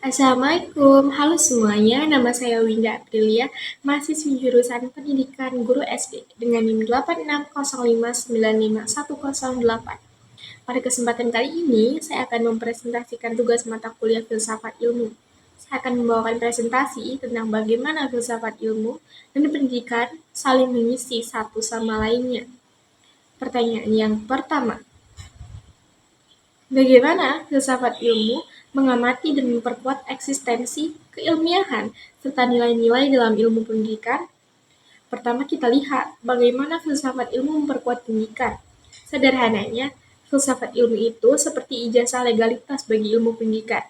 Assalamualaikum, halo semuanya, nama saya Winda Aprilia, mahasiswi jurusan Pendidikan Guru SD dengan NIM 8605951008. Pada kesempatan kali ini, saya akan mempresentasikan tugas mata kuliah Filsafat Ilmu. Saya akan membawakan presentasi tentang bagaimana filsafat ilmu dan pendidikan saling mengisi satu sama lainnya. Pertanyaan yang pertama, bagaimana filsafat ilmu mengamati dan memperkuat eksistensi, keilmiahan, serta nilai-nilai dalam ilmu pendidikan? Pertama kita lihat bagaimana filsafat ilmu memperkuat pendidikan. Sederhananya, filsafat ilmu itu seperti ijazah legalitas bagi ilmu pendidikan.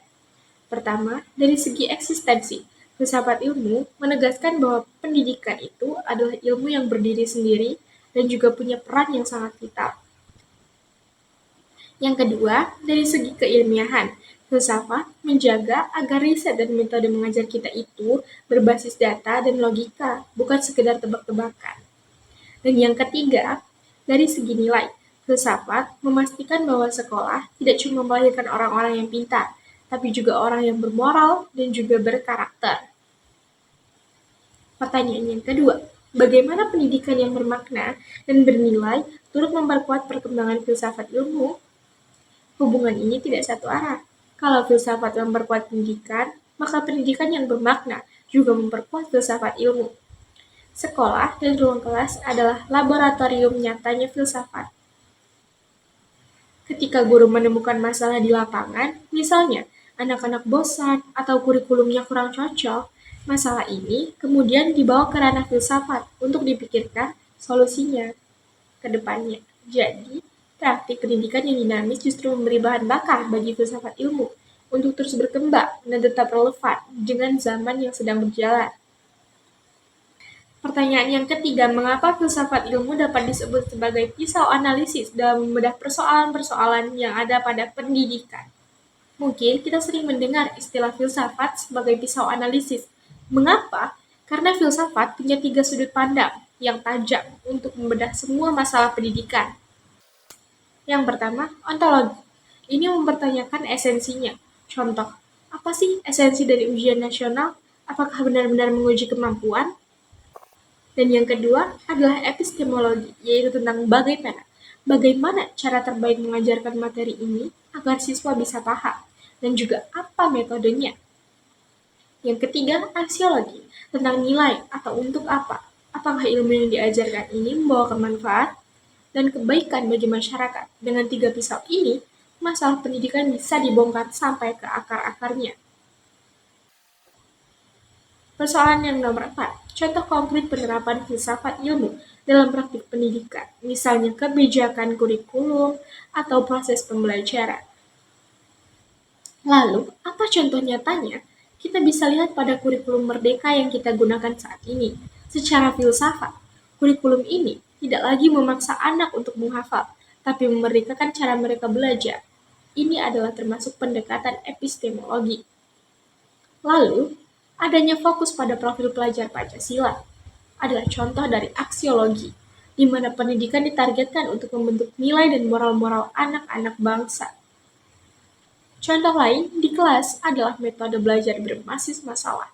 Pertama, dari segi eksistensi, filsafat ilmu menegaskan bahwa pendidikan itu adalah ilmu yang berdiri sendiri dan juga punya peran yang sangat vital. Yang kedua, dari segi keilmiahan, filsafat menjaga agar riset dan metode mengajar kita itu berbasis data dan logika, bukan sekedar tebak-tebakan. Dan yang ketiga, dari segi nilai, filsafat memastikan bahwa sekolah tidak cuma melahirkan orang-orang yang pintar, tapi juga orang yang bermoral dan juga berkarakter. Pertanyaan yang kedua, bagaimana pendidikan yang bermakna dan bernilai turut memperkuat perkembangan filsafat ilmu? Hubungan ini tidak satu arah. Kalau filsafat memperkuat pendidikan, maka pendidikan yang bermakna juga memperkuat filsafat ilmu. Sekolah dan ruang kelas adalah laboratorium nyatanya filsafat. Ketika guru menemukan masalah di lapangan, misalnya anak-anak bosan atau kurikulumnya kurang cocok, masalah ini kemudian dibawa ke ranah filsafat untuk dipikirkan solusinya ke depannya. Jadi, praktik pendidikan yang dinamis justru memberi bahan bakar bagi filsafat ilmu untuk terus berkembang dan tetap relevan dengan zaman yang sedang berjalan. Pertanyaan yang ketiga, mengapa filsafat ilmu dapat disebut sebagai pisau analisis dalam membedah persoalan-persoalan yang ada pada pendidikan? Mungkin kita sering mendengar istilah filsafat sebagai pisau analisis. Mengapa? Karena filsafat punya 3 sudut pandang yang tajam untuk membedah semua masalah pendidikan. Yang pertama, ontologi. Ini mempertanyakan esensinya. Contoh, apa sih esensi dari ujian nasional? Apakah benar-benar menguji kemampuan? Dan yang kedua adalah epistemologi, yaitu tentang bagaimana cara terbaik mengajarkan materi ini agar siswa bisa paham, dan juga apa metodenya. Yang ketiga, aksiologi, tentang nilai atau untuk apa. Apakah ilmu yang diajarkan ini membawa manfaat dan kebaikan bagi masyarakat? Dengan 3 pisau ini, masalah pendidikan bisa dibongkar sampai ke akar-akarnya. Persoalan yang nomor 4, contoh konkret penerapan filsafat ilmu dalam praktik pendidikan, misalnya kebijakan kurikulum atau proses pembelajaran. Lalu, apa contoh nyatanya? Kita bisa lihat pada kurikulum merdeka yang kita gunakan saat ini. Secara filsafat, kurikulum ini tidak lagi memaksa anak untuk menghafal, tapi memerdekakan cara mereka belajar. Ini adalah termasuk pendekatan epistemologi. Lalu, adanya fokus pada profil pelajar Pancasila adalah contoh dari aksiologi, di mana pendidikan ditargetkan untuk membentuk nilai dan moral-moral anak-anak bangsa. Contoh lain di kelas adalah metode belajar berbasis masalah,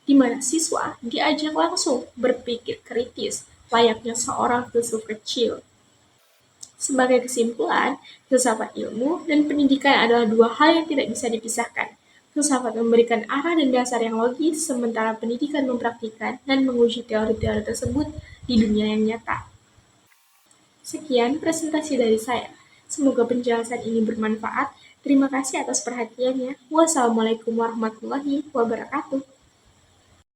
di mana siswa diajak langsung berpikir kritis layaknya seorang filsuf kecil. Sebagai kesimpulan, filsafat ilmu dan pendidikan adalah dua hal yang tidak bisa dipisahkan. Filsafat memberikan arah dan dasar yang logis, sementara pendidikan mempraktikkan dan menguji teori-teori tersebut di dunia yang nyata. Sekian presentasi dari saya. Semoga penjelasan ini bermanfaat. Terima kasih atas perhatiannya. Wassalamualaikum warahmatullahi wabarakatuh.